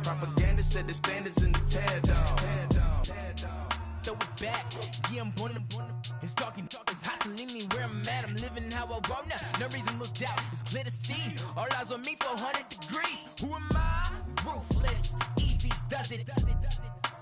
Propaganda set the standards in the tear down. Throw it back, yeah, I'm on the it's talking, it's hustling me where I'm at. I'm living how I want now. No reason to look out, it's clear to see. All eyes on me, 400 degrees. Who am I? Ruthless, easy, does it.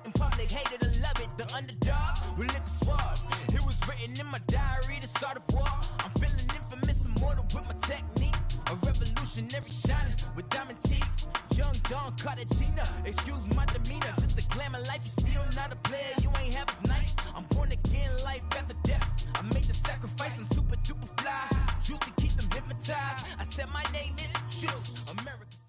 In public, hate it or love it. The underdogs with liquor swabs. It was written in my diary to start a war. I'm feeling infamous, immortal with my technique. A revolutionary shining with diamond teeth. Young Don Cartagena, excuse my demeanor. This the glamour life, you still not a player, you ain't half as nice. I'm born again, life after death. I made the sacrifice, I'm super duper fly. Used to keep them hypnotized. I said my name is Juice, America's.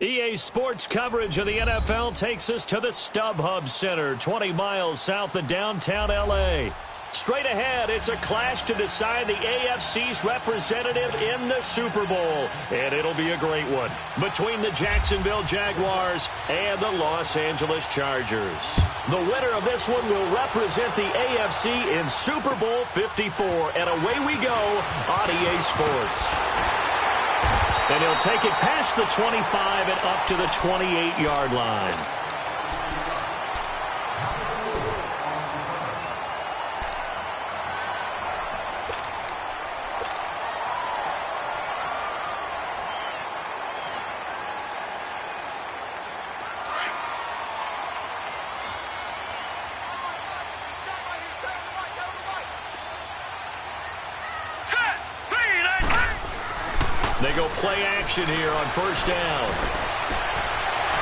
EA Sports coverage of the NFL takes us to the StubHub Center, 20 miles south of downtown L.A. Straight ahead, it's a clash to decide the AFC's representative in the Super Bowl. And it'll be a great one between the Jacksonville Jaguars and the Los Angeles Chargers. The winner of this one will represent the AFC in Super Bowl 54. And away we go on EA Sports. And he'll take it past the 25 and up to the 28-yard line. They go play action here on first down.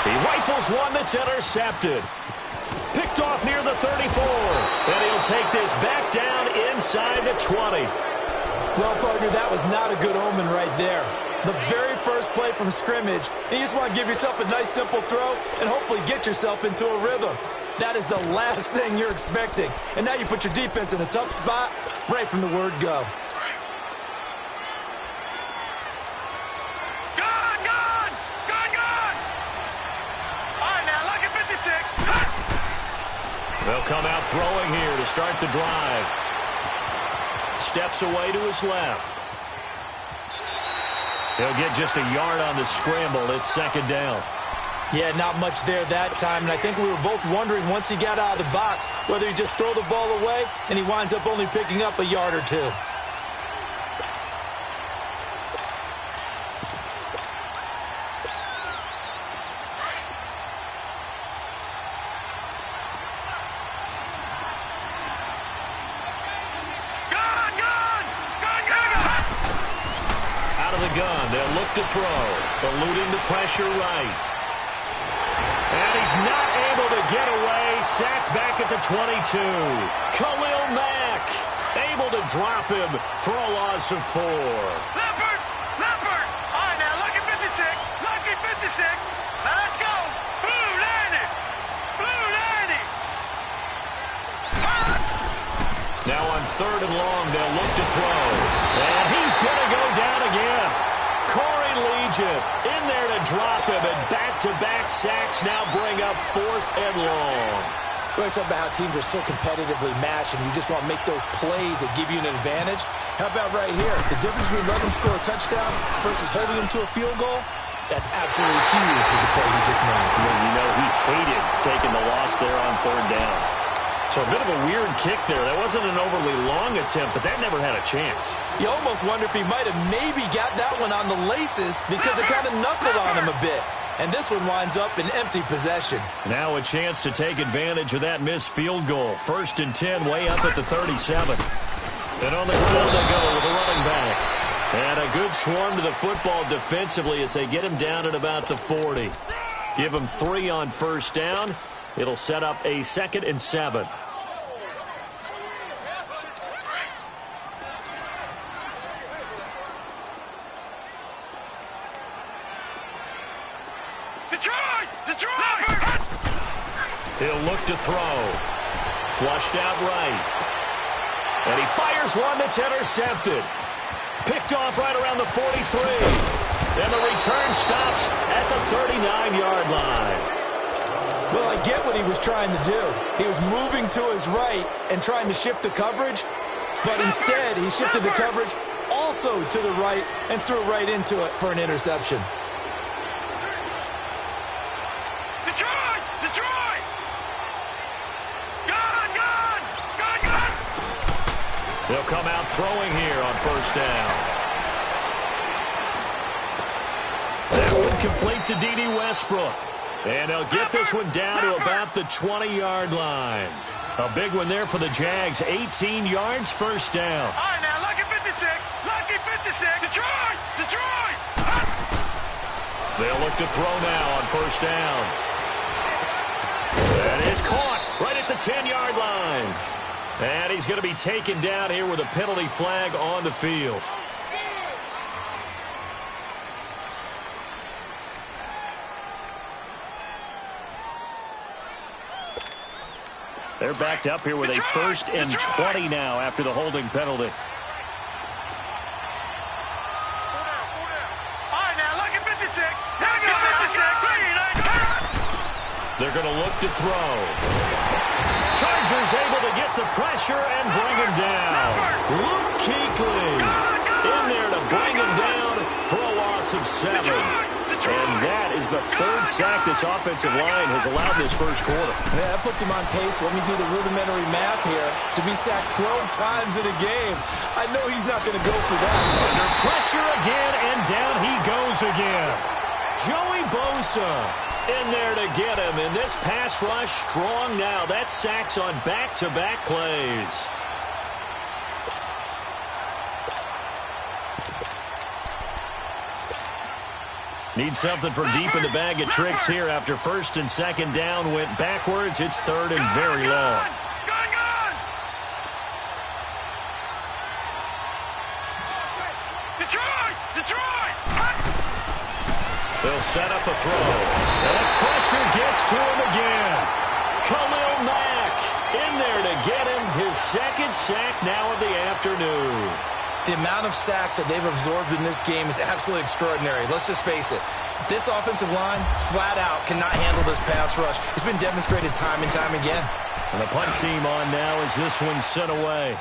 He rifles one that's intercepted. Picked off near the 34. And he'll take this back down inside the 20. Well, partner, that was not a good omen right there. The very first play from scrimmage, you just want to give yourself a nice, simple throw and hopefully get yourself into a rhythm. That is the last thing you're expecting. And now you put your defense in a tough spot right from the word go. They'll come out throwing here to start the drive. Steps away to his left. He'll get just a yard on the scramble. It's second down. Yeah, not much there that time. And I think we were both wondering once he got out of the box whether he just throw the ball away and he winds up only picking up a yard or two. They'll look to throw, eluding the pressure right. And he's not able to get away. Sacked back at the 22. Khalil Mack able to drop him for a loss of 4. Leopard! Leopard! All right, now, lucky 56. Lucky 56. Now, let's go. Blue 90. Blue 90. Now on third and long, they'll look to throw. And he's going to go down again. Corey Legion in there to drop him, and back-to-back sacks now bring up fourth and long. We're talking about how teams are so competitively matched, and you just want to make those plays that give you an advantage. How about right here? The difference between letting them score a touchdown versus holding them to a field goal, that's absolutely huge with the play he just made. Well, you know, he hated taking the loss there on third down. So a bit of a weird kick there. That wasn't an overly long attempt, but that never had a chance. You almost wonder if he might have maybe got that one on the laces because it kind of knuckled on him a bit. And this one winds up in empty possession. Now a chance to take advantage of that missed field goal. First and 10, way up at the 37. And on the ground they go with a running back. And a good swarm to the football defensively as they get him down at about the 40. Give him 3 on first down. It'll set up a 2nd and 7. He'll look to throw. Flushed out right. And he fires one that's intercepted. Picked off right around the 43. And the return stops at the 39-yard line. Well, I get what he was trying to do. He was moving to his right and trying to shift the coverage. But instead, he shifted the coverage also to the right and threw right into it for an interception. Detroit! Gone, gone! Gone, gone! They'll come out throwing here on first down. That one complete to D.D. Westbrook. And they'll get this one down to about the 20-yard line. A big one there for the Jags. 18 yards, first down. All right, now, lucky 56. Lucky 56. Detroit! Detroit! They'll look to throw now on first down. That is caught right at the 10-yard line. And he's going to be taken down here with a penalty flag on the field. They're backed up here with a first and 20 now after the holding penalty. They're going to look to throw. Chargers able to get the pressure and bring him down. Luke Kuechly in there to bring him down for a loss of 7. And that is the third sack this offensive line has allowed this first quarter. Yeah, that puts him on pace. Let me do the rudimentary math here. To be sacked 12 times in a game, I know he's not going to go for that. Under pressure again, and down he goes again. Joey Bosa in there to get him, and this pass rush strong now. That sacks on back-to-back plays. Need something from deep in the bag of tricks here after first and second down went backwards. It's third and very long. Detroit! They'll set up a throw. And pressure gets to him again. Khalil Mack in there to get him his second sack now of the afternoon. The amount of sacks that they've absorbed in this game is absolutely extraordinary. Let's just face it. This offensive line, flat out, cannot handle this pass rush. It's been demonstrated time and time again. And the punt team on now as this one's sent away.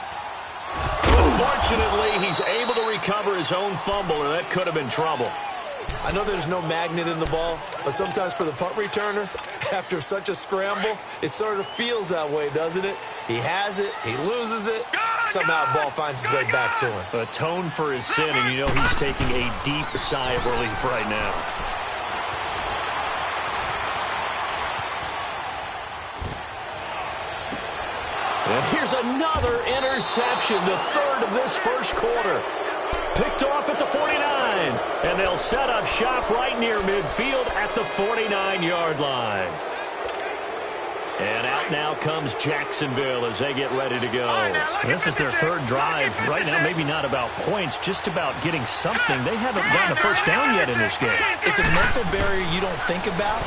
Fortunately, he's able to recover his own fumble, or that could have been trouble. I know there's no magnet in the ball, but sometimes for the punt returner, after such a scramble, it sort of feels that way, doesn't it? He has it, he loses it, somehow the ball finds its way back to him. Atone for his sin, and you know he's taking a deep sigh of relief right now. And here's another interception, the third of this first quarter. Picked off at the 49, and they'll set up shop right near midfield at the 49-yard line. And out now comes Jacksonville as they get ready to go. This is their third drive. Right now, maybe not about points, just about getting something. They haven't gotten a first down yet in this game. It's a mental barrier you don't think about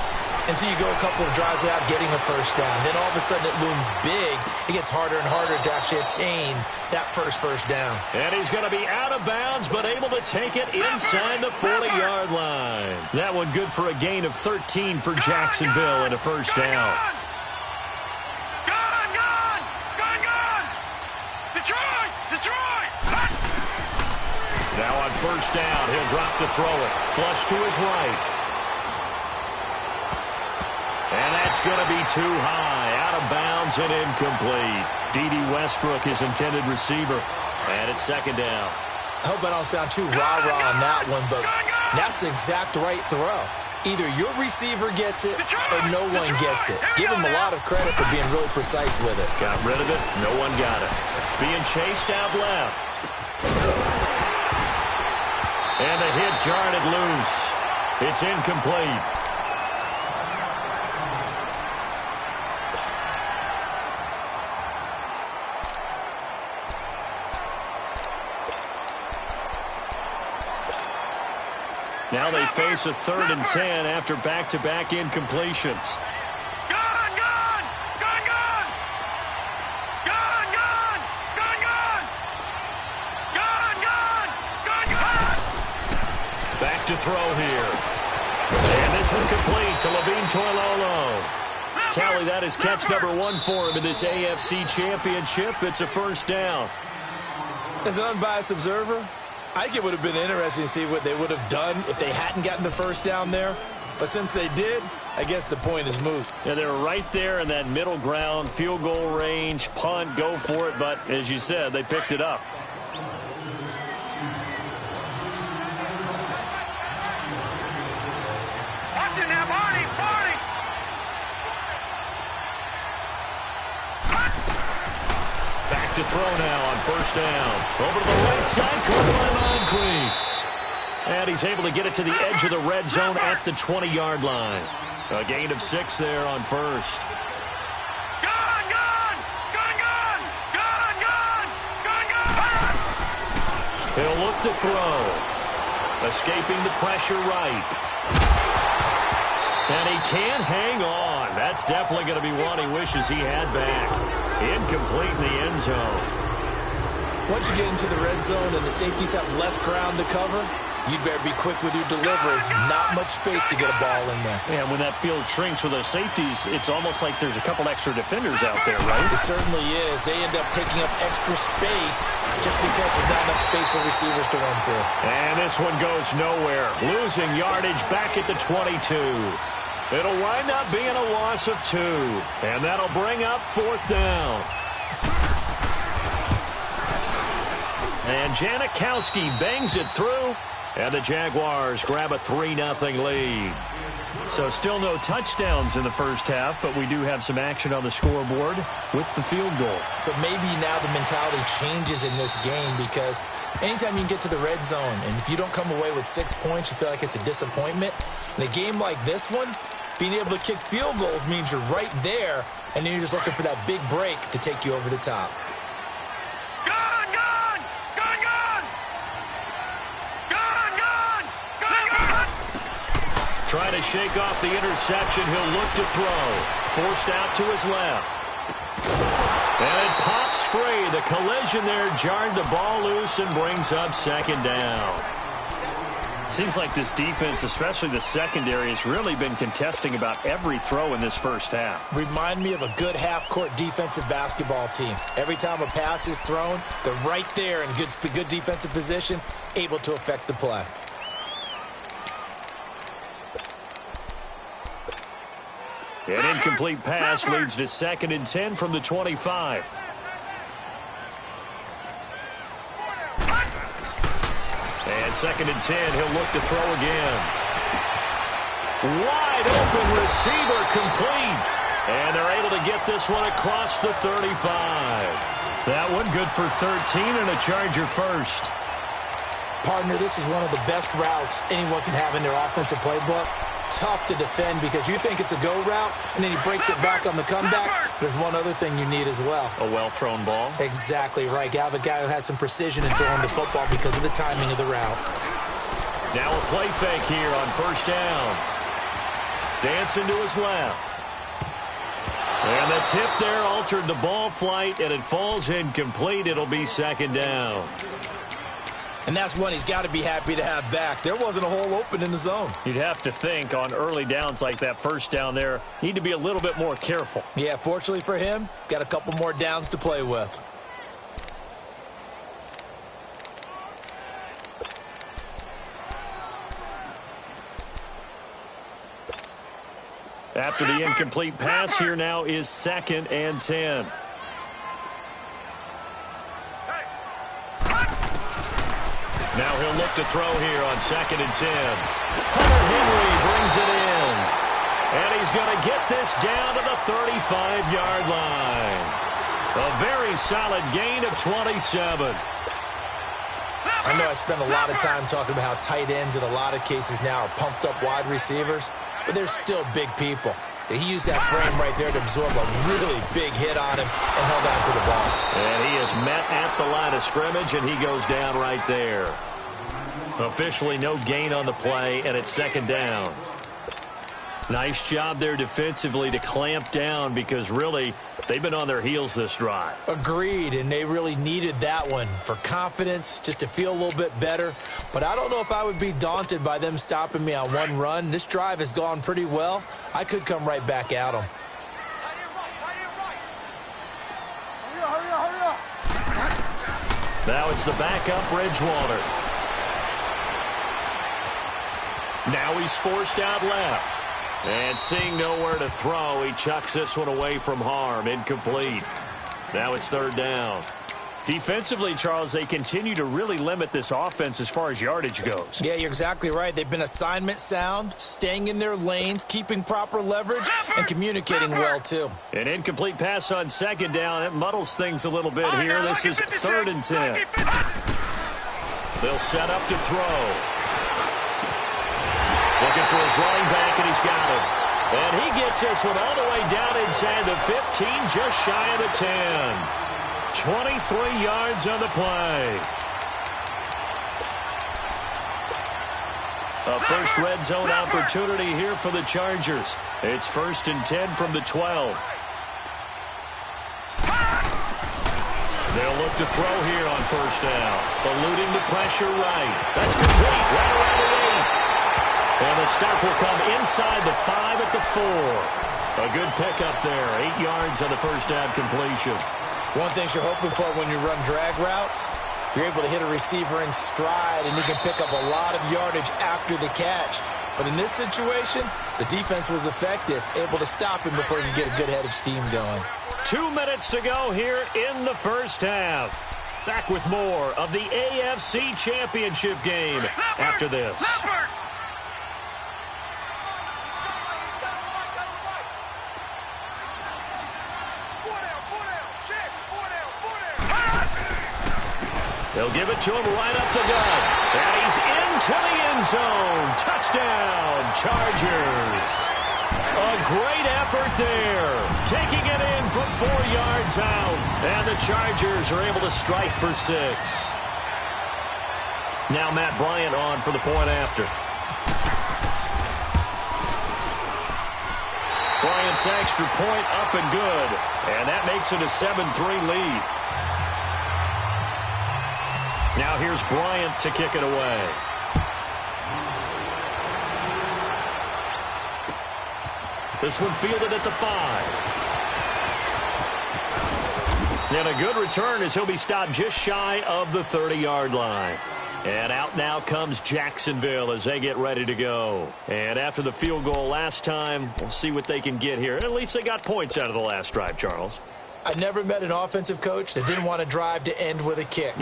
until you go a couple of drives without getting a first down. Then all of a sudden it looms big. It gets harder and harder to actually attain that first down. And he's going to be out of bounds, but able to take it inside the 40-yard line. That one good for a gain of 13 for Jacksonville and a first down. Detroit! Now on first down, he'll drop to throw it. Flush to his right. And that's going to be too high. Out of bounds and incomplete. D.D. Westbrook, his intended receiver. And it's second down. I hope I don't sound too rah-rah on that one, but that's the exact right throw. Either your receiver gets it or no one gets it. Give him a lot of credit for being really precise with it. Got rid of it. No one got it. Being chased out left. And the hit jarred it loose. It's incomplete. Now they face a 3rd and 10 after back-to-back incompletions. Back to throw here. And this one complete to Levine Toilolo. Tally, that is catch number 1 for him in this AFC Championship. It's a first down. As an unbiased observer, I think it would have been interesting to see what they would have done if they hadn't gotten the first down there. But since they did, I guess the point is moot. Yeah, they were right there in that middle ground, field goal range, punt, go for it. But as you said, they picked it up. Watch it now, Barney! Barney! Back to throw now on first down. Over to the right side, caught by Moncrief. And he's able to get it to the edge of the red zone at the 20-yard line. A gain of 6 there on first. Gun! Gun! Gun! Gun! Gun! Gun! Gun! Gun! He'll look to throw. Escaping the pressure right. And he can't hang on. That's definitely going to be one he wishes he had back. Incomplete in the end zone. Once you get into the red zone and the safeties have less ground to cover, you'd better be quick with your delivery. Not much space to get a ball in there. And when that field shrinks with those safeties, it's almost like there's a couple extra defenders out there, right? It certainly is. They end up taking up extra space just because there's not enough space for receivers to run through. And this one goes nowhere. Losing yardage back at the 22. It'll wind up being a loss of 2. And that'll bring up 4th down. And Janikowski bangs it through. And the Jaguars grab a 3-0 lead. So still no touchdowns in the first half, but we do have some action on the scoreboard with the field goal. So maybe now the mentality changes in this game because anytime you can get to the red zone, and if you don't come away with 6 points, you feel like it's a disappointment. In a game like this one, being able to kick field goals means you're right there, and then you're just looking for that big break to take you over the top. Gun! Gun! Gun! Gun! Gun! Gun! Gun! Gun! Trying to shake off the interception. He'll look to throw. Forced out to his left. And it pops free. The collision there jarred the ball loose and brings up 2nd down. Seems like this defense, especially the secondary, has really been contesting about every throw in this first half. Remind me of a good half-court defensive basketball team. Every time a pass is thrown, they're right there in good defensive position, able to affect the play. An incomplete pass leads to 2nd and 10 from the 25. And 2nd and 10, he'll look to throw again. Wide open receiver complete. And they're able to get this one across the 35. That one good for 13 and a Charger first. Partner, this is one of the best routes anyone can have in their offensive playbook. Tough to defend because you think it's a go route, and then he breaks it back on the comeback. There's one other thing you need as well. A well-thrown ball. Exactly right. You have a guy who has some precision in throwing the football because of the timing of the route. Now a play fake here on first down. Dancing to his left. And the tip there altered the ball flight, and it falls incomplete. It'll be 2nd down. And that's one he's got to be happy to have back. There wasn't a hole open in the zone. You'd have to think on early downs like that first down there, need to be a little bit more careful. Yeah, fortunately for him, got a couple more downs to play with. After the incomplete pass, here now is 2nd and 10. Now he'll look to throw here on 2nd and 10. Hunter Henry brings it in. And he's going to get this down to the 35-yard line. A very solid gain of 27. I know I spend a lot of time talking about how tight ends in a lot of cases now are pumped up wide receivers, but they're still big people. He used that frame right there to absorb a really big hit on him and held on to the ball. And he is met at the line of scrimmage, and he goes down right there. Officially no gain on the play, and it's 2nd down. Nice job there defensively to clamp down because really they've been on their heels this drive. Agreed, and they really needed that one for confidence, just to feel a little bit better. But I don't know if I would be daunted by them stopping me on one run. This drive has gone pretty well. I could come right back at them. Now it's the backup Bridgewater. Now he's forced out left. And seeing nowhere to throw, he chucks this one away from harm. Incomplete. Now it's third down. Defensively, Charles, they continue to really limit this offense as far as yardage goes. Yeah, you're exactly right. They've been assignment sound, staying in their lanes, keeping proper leverage, and communicating well, too. An incomplete pass on second down. That muddles things a little bit here. This is 3rd and 10. They'll set up to throw. Looking for his running back, and he's got him. And he gets this one all the way down inside the 15, just shy of the 10. 23 yards on the play. A first red zone opportunity here for the Chargers. It's 1st and 10 from the 12. They'll look to throw here on first down. Eluding the pressure right. That's complete. Right around the 8. And the stop will come inside the 5 at the 4. A good pickup there. 8 yards on the first down completion. One thing you're hoping for when you run drag routes, you're able to hit a receiver in stride, and he can pick up a lot of yardage after the catch. But in this situation, the defense was effective, able to stop him before he could get a good head of steam going. 2 minutes to go here in the first half. Back with more of the AFC Championship game after this. They'll give it to him right up the gut. And he's into the end zone. Touchdown, Chargers. A great effort there. Taking it in from 4 yards out. And the Chargers are able to strike for 6. Now Matt Bryant on for the point after. Bryant's extra point up and good. And that makes it a 7-3 lead. Now here's Bryant to kick it away. This one fielded at the 5. And a good return as he'll be stopped just shy of the 30-yard line. And out now comes Jacksonville as they get ready to go. And after the field goal last time, we'll see what they can get here. At least they got points out of the last drive, Charles. I never met an offensive coach that didn't want to drive to end with a kick.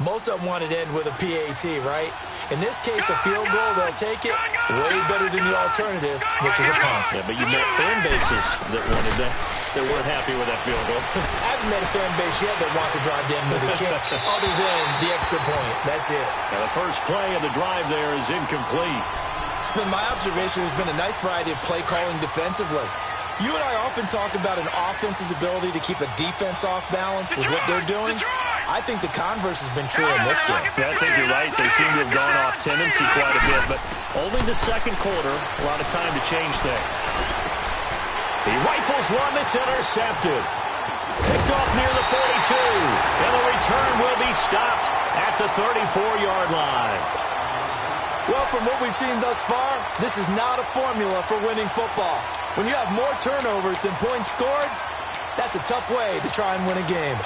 Most of them want it to end with a PAT, right? In this case, a field goal, they'll take it way better than the alternative, which is a punt. Yeah, but you met fan bases that wanted that, that weren't happy with that field goal. I haven't met a fan base yet that wants to drive to end with a kick, other than the extra point. That's it. And the first play of the drive there is incomplete. It's been my observation. There's been a nice variety of play calling defensively. You and I often talk about an offense's ability to keep a defense off balance with what they're doing. I think the converse has been true in this game. Yeah, I think you're right. They seem to have gone off tendency quite a bit, but only the second quarter, a lot of time to change things. He rifles one that's intercepted. Picked off near the 42, and the return will be stopped at the 34-yard line. Well, from what we've seen thus far, this is not a formula for winning football. When you have more turnovers than points scored, that's a tough way to try and win a game.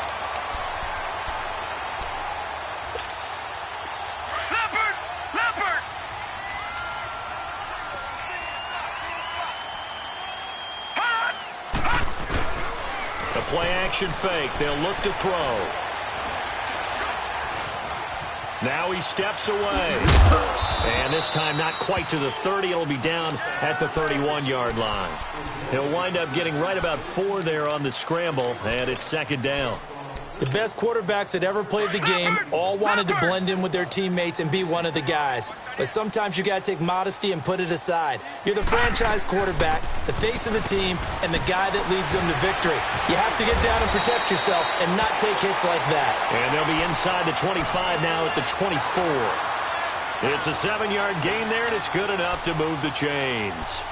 Leopard! A play-action fake. They'll look to throw. Now he steps away. And this time not quite to the 30. It'll be down at the 31-yard line. He'll wind up getting right about 4 there on the scramble, and it's second down. The best quarterbacks that ever played the game all wanted to blend in with their teammates and be one of the guys. But sometimes you got to take modesty and put it aside. You're the franchise quarterback, the face of the team, and the guy that leads them to victory. You have to get down and protect yourself and not take hits like that. And they'll be inside the 25 now at the 24. It's a 7-yard gain there, and it's good enough to move the chains.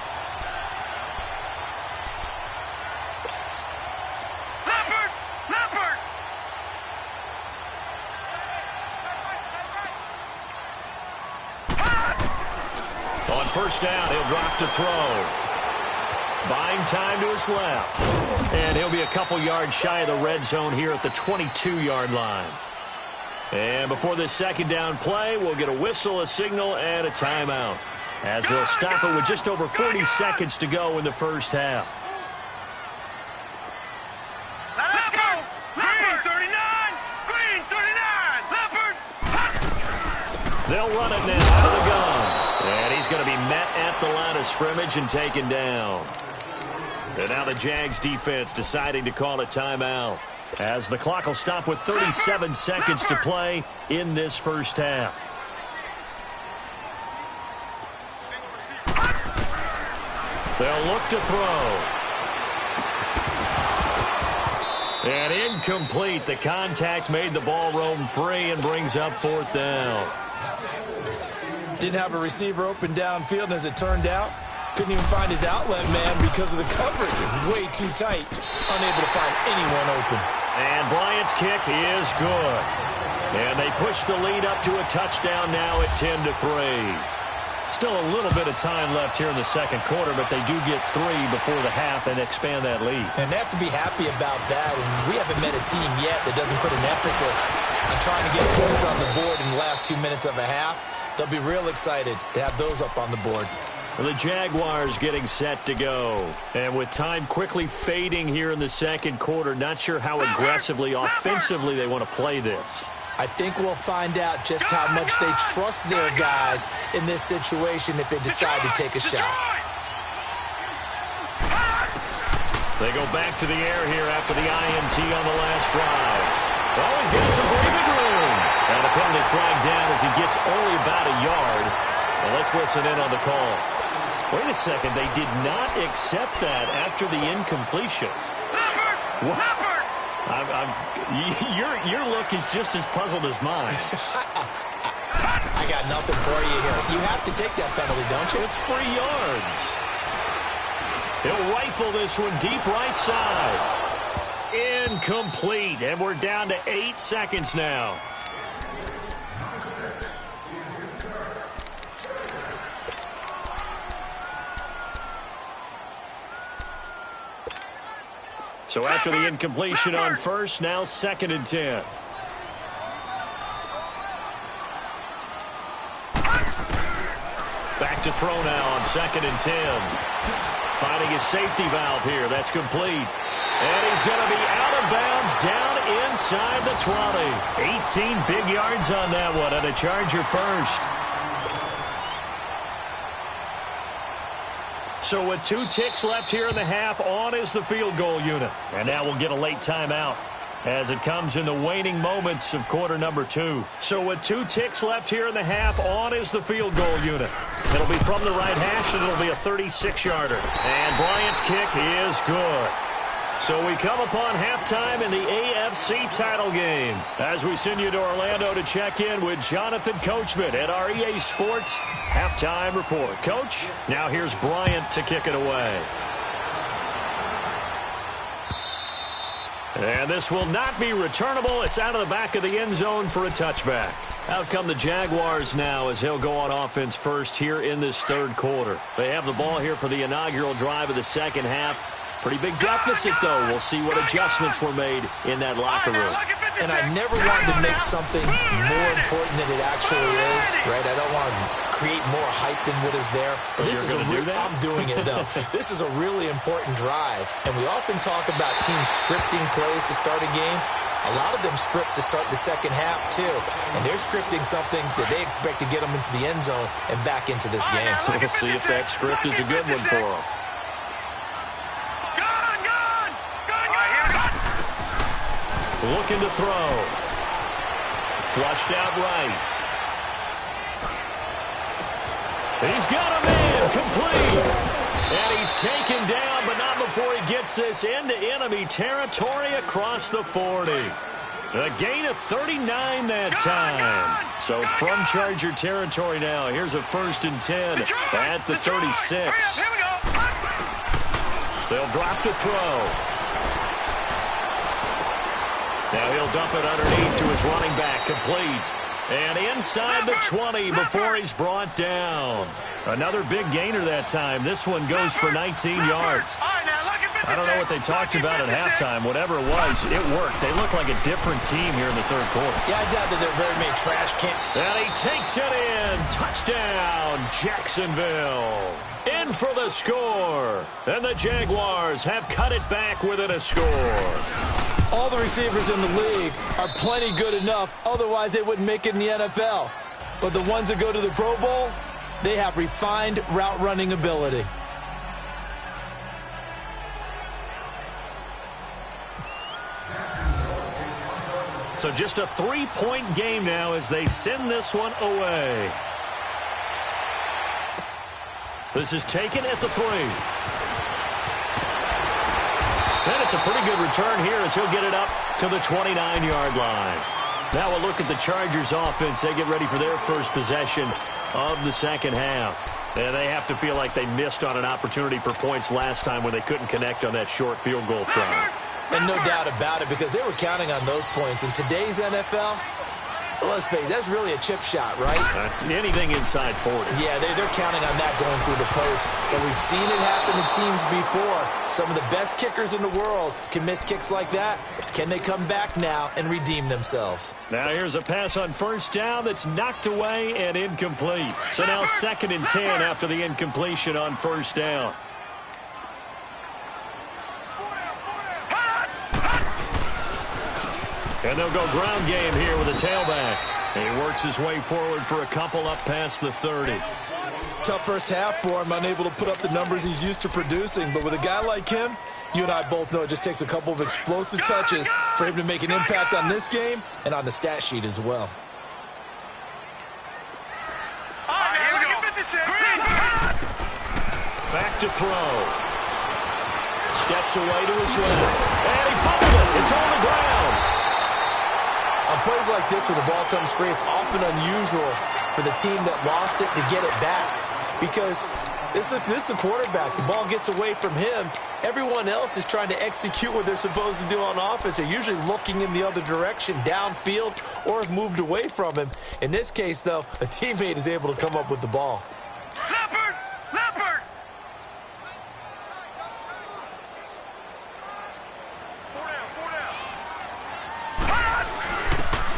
On first down, he'll drop to throw. Buying time to his left. And he'll be a couple yards shy of the red zone here at the 22-yard line. And before this second down play, we'll get a whistle, a signal, and a timeout. as they'll stop it with just over 40 seconds to go in the first half. Let's go! Green 39! Green 39! Leopard! They'll run it now out of the gun. And he's going to be met at the line of scrimmage and taken down. And now the Jags defense deciding to call a timeout, as the clock will stop with 37 seconds to play in this first half. They'll look to throw. And incomplete. The contact made the ball roam free and brings up fourth down. Didn't have a receiver open downfield, and as it turned out, couldn't even find his outlet man because of the coverage. It was way too tight. Unable to find anyone open. And Bryant's kick is good. And they push the lead up to a touchdown now at 10-3. Still a little bit of time left here in the second quarter, but they do get 3 before the half and expand that lead. And they have to be happy about that. And we haven't met a team yet that doesn't put an emphasis on trying to get points on the board in the last 2 minutes of a half. They'll be real excited to have those up on the board. The Jaguars getting set to go. And with time quickly fading here in the second quarter, not sure how aggressively, offensively they want to play this. I think we'll find out just how much they trust their guys in this situation if they decide to take a shot. They go back to the air here after the INT on the last drive. Oh, he's getting some breathing room. And a penalty flag down as he gets only about a yard. Well, let's listen in on the call. Wait a second, they did not accept that after the incompletion. What? Your look is just as puzzled as mine. I got nothing for you here. You have to take that penalty, don't you? It's 3 yards. He'll rifle this one deep right side. Incomplete, and we're down to 8 seconds now. So after the incompletion on first, now 2nd and 10. Back to throw now on 2nd and 10. Finding his safety valve here. That's complete. And he's going to be out of bounds down inside the 20. 18 big yards on that one, and a Charger first. So with 2 ticks left here in the half, on is the field goal unit. And now we'll get a late timeout as it comes in the waning moments of quarter number 2. So with 2 ticks left here in the half, on is the field goal unit. It'll be from the right hash, and it'll be a 36-yarder. And Bryant's kick is good. So we come upon halftime in the AFC title game as we send you to Orlando to check in with Jonathan Coachman at our EA Sports Halftime Report. Coach, now here's Bryant to kick it away. And this will not be returnable. It's out of the back of the end zone for a touchback. Out come the Jaguars now as they'll go on offense first here in this third quarter. They have the ball here for the inaugural drive of the second half. Pretty big deficit, though. We'll see what adjustments were made in that locker room. And I never wanted to make something more important than it actually is, right? I don't want to create more hype than what is there. But this is I'm doing it, though. This is a really important drive. And we often talk about teams scripting plays to start a game. A lot of them script to start the second half, too. And they're scripting something that they expect to get them into the end zone and back into this game. We'll see if that script is a good one for them. Looking to throw. Flushed out right. He's got a man complete. And he's taken down, but not before he gets this into enemy territory across the 40. A gain of 39 that time. So from Charger territory now, here's a 1st and 10 at the 36. They'll drop to throw. Now he'll dump it underneath to his running back, complete. And inside the 20 before he's brought down. Another big gainer that time. This one goes for 19 yards. All right, now look at I don't know what they talked about at halftime. Whatever it was, it worked. They look like a different team here in the third quarter. Yeah, I doubt that there are very many trash cans. And he takes it in. Touchdown, Jacksonville. In for the score. And the Jaguars have cut it back within a score. All the receivers in the league are plenty good enough. Otherwise, they wouldn't make it in the NFL. But the ones that go to the Pro Bowl, they have refined route running ability. So just a 3-point game now as they send this one away. This is taken at the 3. And it's a pretty good return here as he'll get it up to the 29-yard line. Now we'll look at the Chargers offense. They get ready for their first possession of the second half. And they have to feel like they missed on an opportunity for points last time when they couldn't connect on that short field goal try. And no doubt about it, because they were counting on those points. In today's NFL, let's face it, that's really a chip shot, right? That's anything inside 40. Yeah, they're counting on that going through the post. But we've seen it happen to teams before. Some of the best kickers in the world can miss kicks like that. Can they come back now and redeem themselves? Now here's a pass on first down that's knocked away and incomplete. So now 2nd and 10 after the incompletion on first down. And they'll go ground game here with a tailback. And he works his way forward for a couple up past the 30. Tough first half for him, unable to put up the numbers he's used to producing. But with a guy like him, you and I both know it just takes a couple of explosive touches for him to make an impact on this game and on the stat sheet as well. Back to throw. Steps away to his left. And he fumbled it. It's on the ground. On plays like this, when the ball comes free, it's often unusual for the team that lost it to get it back. Because this is the quarterback. The ball gets away from him. Everyone else is trying to execute what they're supposed to do on offense. They're usually looking in the other direction, downfield, or have moved away from him. In this case, though, a teammate is able to come up with the ball. Leopard! Leopard!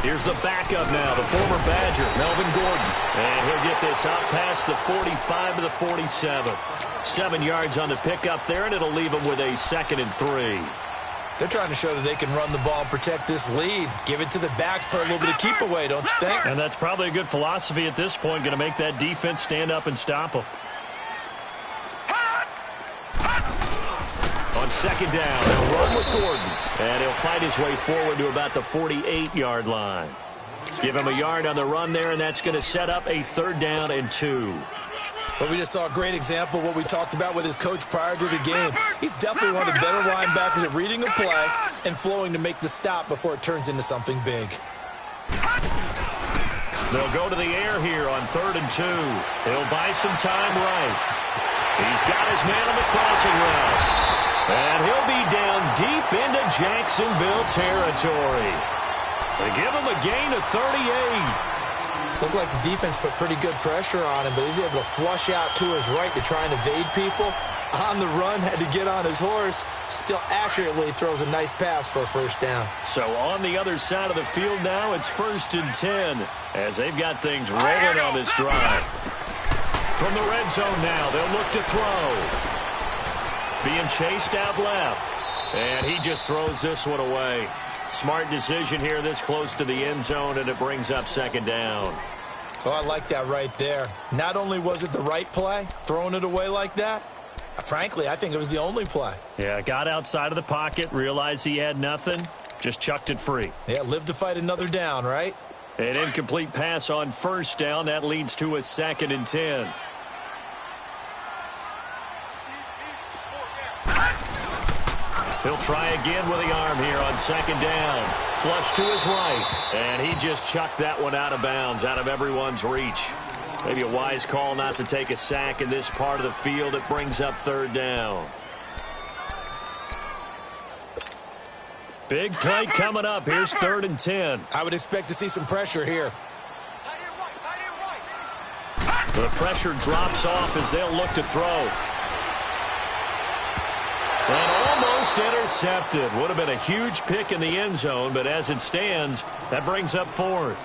Here's the backup now, the former Badger, Melvin Gordon. And he'll get this out past the 45 to the 47. 7 yards on the pickup there, and it'll leave him with a 2nd and 3. They're trying to show that they can run the ball and protect this lead. Give it to the backs, put a little bit of keep away, don't you think? And that's probably a good philosophy at this point, going to make that defense stand up and stop them. On 2nd down, they'll run with Gordon. And he'll fight his way forward to about the 48-yard line. Give him a yard on the run there, and that's going to set up a 3rd down and 2. But we just saw a great example of what we talked about with his coach prior to the game. He's definitely one of the better linebackers at reading a play and flowing to make the stop before it turns into something big. They'll go to the air here on 3rd and 2. He'll buy some time right. He's got his man on the crossing route. And he'll be down deep into Jacksonville territory. They give him a gain of 38. Looked like the defense put pretty good pressure on him, but he's able to flush out to his right to try and evade people. On the run, had to get on his horse. Still accurately throws a nice pass for a 1st down. So on the other side of the field now, it's 1st and 10 as they've got things rolling on this drive. From the red zone now, they'll look to throw. Being chased out left. And he just throws this one away. Smart decision here this close to the end zone, and it brings up 2nd down. Oh, I like that right there. Not only was it the right play, throwing it away like that, frankly, I think it was the only play. Yeah, got outside of the pocket, realized he had nothing, just chucked it free. Yeah, live to fight another down, right? An incomplete pass on 1st down. That leads to a 2nd and 10. He'll try again with the arm here on 2nd down. Flush to his right. And he just chucked that one out of bounds, out of everyone's reach. Maybe a wise call not to take a sack in this part of the field. It brings up 3rd down. Big play coming up. Here's 3rd and 10. I would expect to see some pressure here. The pressure drops off as they'll look to throw. And Almost intercepted. Would have been a huge pick in the end zone, but as it stands, that brings up fourth.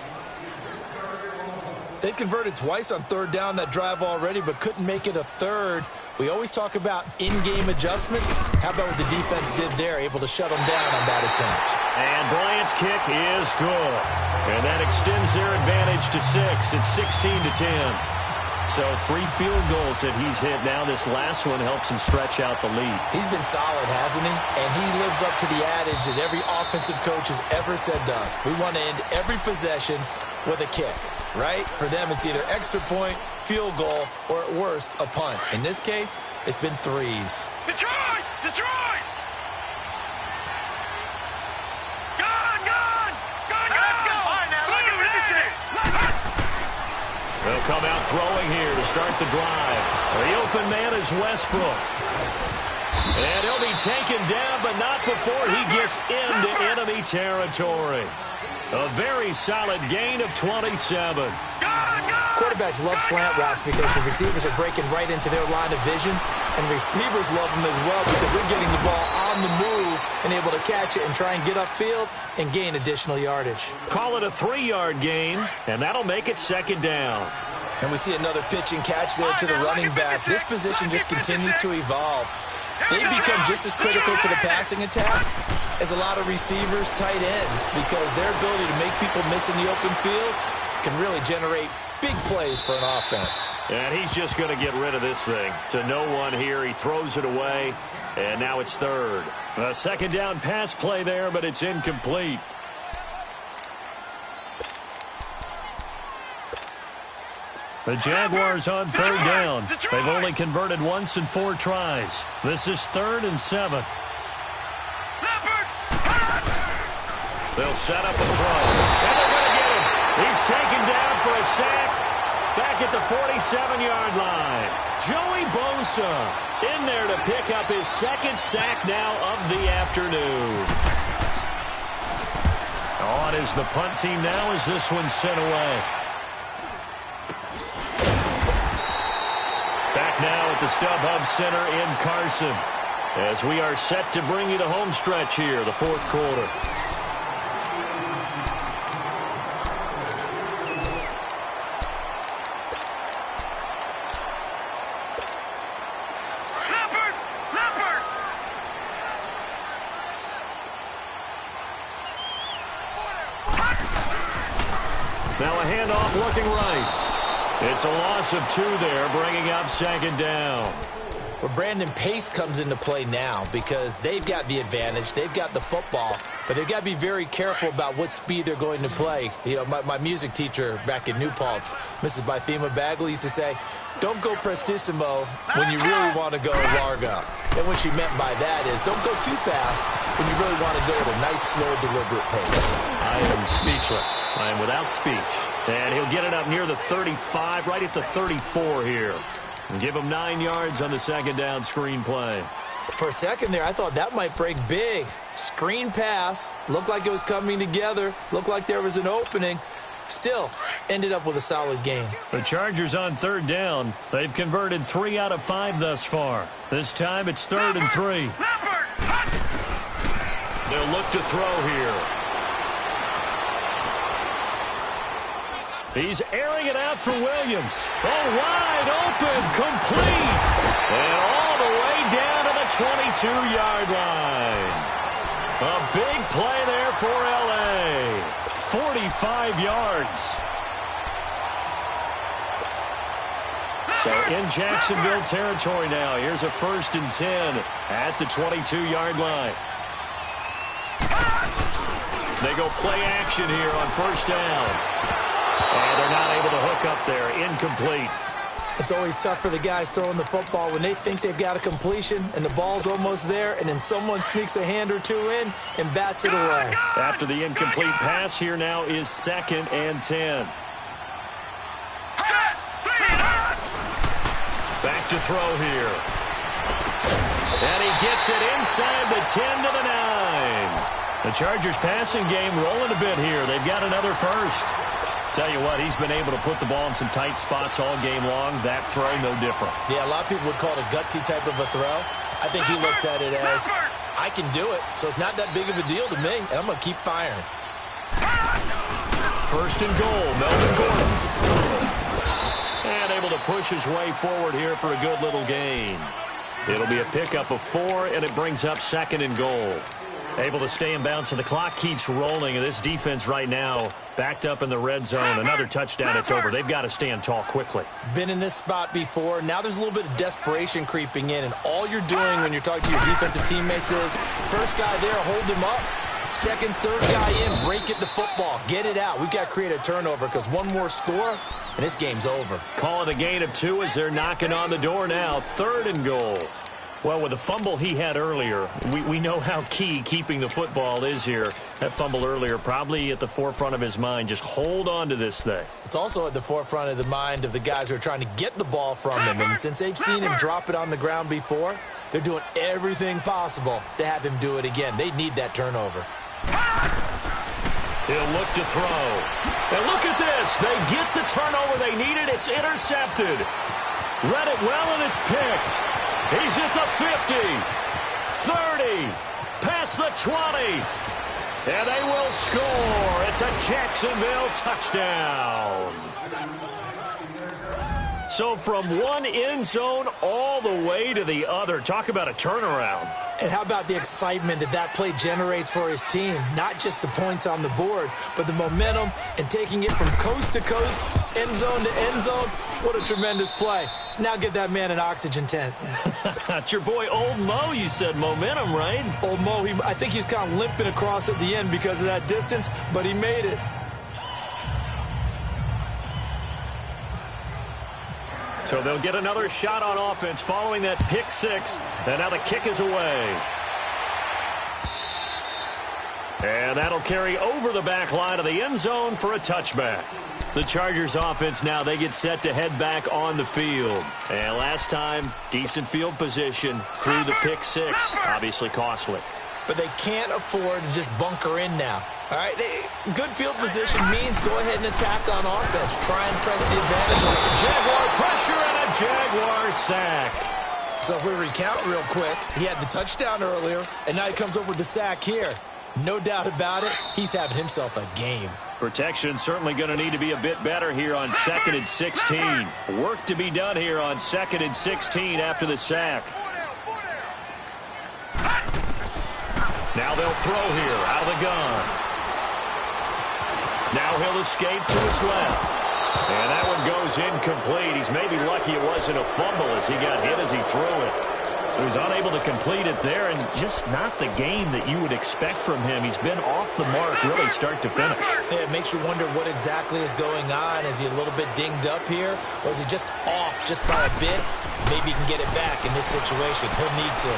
They converted twice on third down that drive already, but couldn't make it a third. We always talk about in-game adjustments. How about what the defense did there, able to shut them down on that attempt? And Bryant's kick is good. And that extends their advantage to 6. It's 16-10. So 3 field goals that he's hit now. This last one helps him stretch out the lead. He's been solid, hasn't he? And he lives up to the adage that every offensive coach has ever said to us. We want to end every possession with a kick, right? For them, it's either extra point, field goal, or at worst, a punt. In this case, it's been 3s. Detroit! Detroit! Gone! Let's go! All right, now, look at 56. They'll come out throwing here to start the drive. The open man is Westbrook. And he'll be taken down, but not before he gets into enemy territory. A very solid gain of 27. Quarterbacks love slant routes because the receivers are breaking right into their line of vision, and receivers love them as well because they're getting the ball on the move and able to catch it and try and get upfield and gain additional yardage. Call it a 3-yard gain, and that'll make it second down. And we see another pitch and catch there to the running back. This position just continues to evolve. They become just as critical to the passing attack as a lot of receivers, tight ends, because their ability to make people miss in the open field can really generate big plays for an offense. And he's just going to get rid of this thing. To no one here. He throws it away, and now it's third. A second down pass play there, but it's incomplete. The Jaguars on third down. They've only converted once in 4 tries. This is 3rd and 7. They'll set up a throw. And they're going to get him. He's taken down for a sack back at the 47-yard line. Joey Bosa in there to pick up his 2nd sack now of the afternoon. On is the punt team now as this one's sent away. Back now at the StubHub Center in Carson as we are set to bring you the home stretch here, the 4th quarter. Now a handoff looking right. It's a loss of 2 there, bringing up second down. Well, Brandon, pace comes into play now because they've got the advantage. They've got the football, but they've got to be very careful about what speed they're going to play. You know, my music teacher back in New Paltz, Mrs. Bythema Bagley, used to say, don't go prestissimo when you really want to go largo. And what she meant by that is don't go too fast when you really want to go at a nice, slow, deliberate pace. I am speechless. I am without speech. And he'll get it up near the 35, right at the 34 here. And give him 9 yards on the second down screen play. For a second there, I thought that might break big. Screen pass. Looked like it was coming together. Looked like there was an opening. Still, ended up with a solid game. The Chargers on third down. They've converted 3 out of 5 thus far. This time it's 3rd and 3. They'll look to throw here. He's airing it out for Williams. Oh, wide open, complete. And all the way down to the 22-yard line. A big play there for L.A. 45 yards. So in Jacksonville territory now. Here's a 1st and 10 at the 22-yard line. They go play action here on 1st down. And they're not able to hook up there. Incomplete. It's always tough for the guys throwing the football when they think they've got a completion and the ball's almost there, and then someone sneaks a hand or 2 in and bats it away. After the incomplete pass, here now is 2nd and 10. Back to throw here. And he gets it inside the 10 to the 9. The Chargers passing game rolling a bit here. They've got another 1st. Tell you what, he's been able to put the ball in some tight spots all game long. That throw, no different. Yeah, a lot of people would call it a gutsy type of a throw. I think he looks at it as, I can do it, so it's not that big of a deal to me, and I'm going to keep firing. First and goal, Melvin Gordon. And able to push his way forward here for a good little gain. It'll be a pickup of 4, and it brings up second and goal. Able to stay in bounds, and the clock keeps rolling. And this defense right now backed up in the red zone. Another touchdown, it's over. They've got to stand tall quickly. Been in this spot before. Now there's a little bit of desperation creeping in, and all you're doing when you're talking to your defensive teammates is, first guy there, hold him up. Second, third guy in, break it the football. Get it out. We've got to create a turnover because one more score, and this game's over. Call it a gain of 2 as they're knocking on the door now. Third and goal. Well, with the fumble he had earlier, we know how key keeping the football is here. That fumble earlier probably at the forefront of his mind. Just hold on to this thing. It's also at the forefront of the mind of the guys who are trying to get the ball from him. And since they've seen him drop it on the ground before, they're doing everything possible to have him do it again. They need that turnover. He'll look to throw. And look at this. They get the turnover they needed. It's intercepted. Read it well, and it's picked. He's at the 50, 30, past the 20, and they will score. It's a Jacksonville touchdown. So from one end zone all the way to the other. Talk about a turnaround. And how about the excitement that that play generates for his team? Not just the points on the board, but the momentum and taking it from coast to coast, end zone to end zone. What a tremendous play. Now get that man an oxygen tent. That's your boy Old Mo. You said momentum, right? Old Mo, I think he's kind of limping across at the end because of that distance, but he made it. So they'll get another shot on offense following that pick 6. And now the kick is away. And that'll carry over the back line of the end zone for a touchback. The Chargers offense now, they get set to head back on the field. And last time, decent field position through the pick 6. Obviously costly. But they can't afford to just bunker in now. All right, good field position means go ahead and attack on offense. Try and press the advantage. Jaguar pressure and a Jaguar sack. So if we recount real quick, he had the touchdown earlier, and now he comes up with the sack here. No doubt about it, he's having himself a game. Protection certainly going to need to be a bit better here on 2nd and 16. Work to be done here on 2nd and 16 after the sack. Now they'll throw here out of the gun. Now he'll escape to his left. And that one goes incomplete. He's maybe lucky it wasn't a fumble as he got hit as he threw it. So he's unable to complete it there, and just not the game that you would expect from him. He's been off the mark really start to finish. Yeah, it makes you wonder what exactly is going on. Is he a little bit dinged up here, or is he just off just by a bit? Maybe he can get it back in this situation. He'll need to.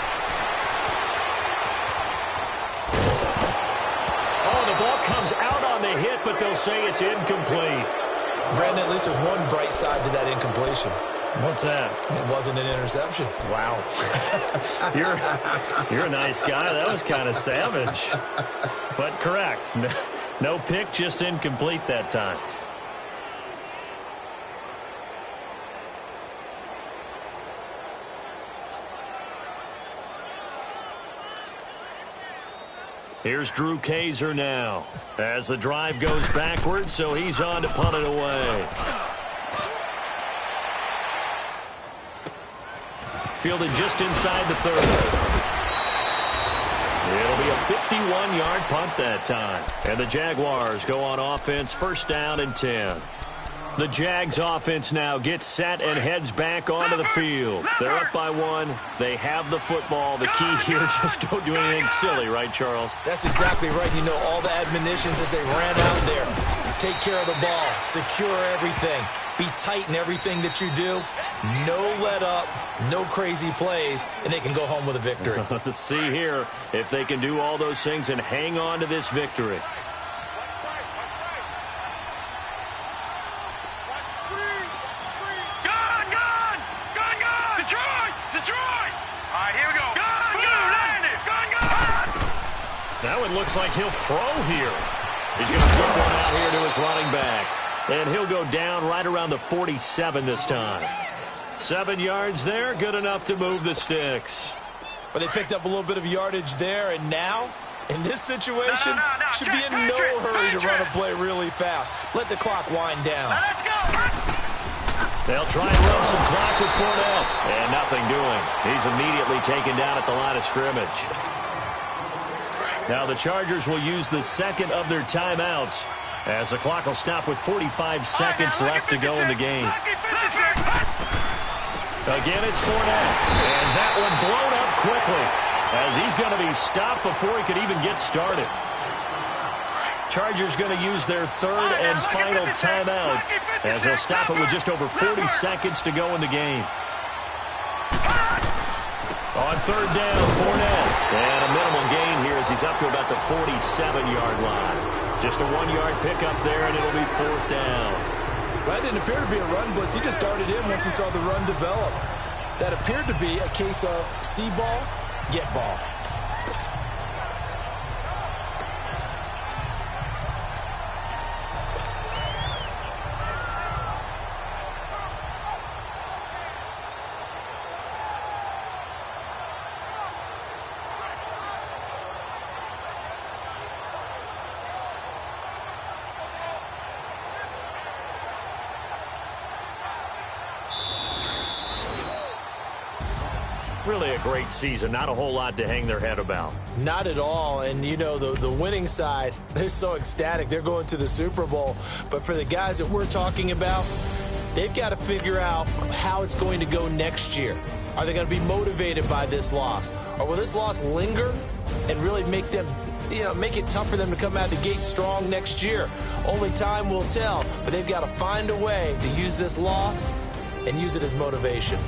Oh, the ball comes out on the hit, but they'll say it's incomplete. Brandon, at least there's one bright side to that incompletion. What's that? It wasn't an interception. Wow. You're a nice guy. That was kind of savage. But correct. No pick, just incomplete that time. Here's Drew Kaiser now as the drive goes backwards, so he's on to punt it away. Fielded just inside the 30. It'll be a 51-yard punt that time. And the Jaguars go on offense, first down and 10. The Jags offense now gets set and heads back onto the field. They're up by 1. They have the football. The key here, just don't do anything silly, right, Charles? That's exactly right. You know, all the admonitions as they ran out there. Take care of the ball. Secure everything. Be tight in everything that you do. No let up, no crazy plays, and they can go home with a victory. Let's see here if they can do all those things and hang on to this victory. That one looks like he'll throw here. He's going to flip one out here to his running back. And he'll go down right around the 47 this time. 7 yards there, good enough to move the sticks. But they picked up a little bit of yardage there, and now, in this situation, should be in no hurry to run a play really fast. Let the clock wind down. Let's go. They'll try and run some clock with Fournette. And nothing doing. He's immediately taken down at the line of scrimmage. Now the Chargers will use the second of their timeouts, as the clock will stop with 45 seconds left to go in the game. Again, it's Fournette. And that one blown up quickly, as he's going to be stopped before he could even get started. Chargers going to use their third and final timeout, as they'll stop it with just over 40 seconds to go in the game. On third down, Fournette. And a minimal gain here as he's up to about the 47-yard line. Just a 1-yard pickup there, and it'll be fourth down. That didn't appear to be a run blitz. He just darted in once he saw the run develop. That appeared to be a case of see ball, get ball. Really a great season. Not a whole lot to hang their head about. Not at all. And, you know, the winning side, they're so ecstatic. They're going to the Super Bowl. But for the guys that we're talking about, they've got to figure out how it's going to go next year. Are they going to be motivated by this loss? Or will this loss linger and really make them, you know, make it tough for them to come out of the gate strong next year? Only time will tell. But they've got to find a way to use this loss and use it as motivation.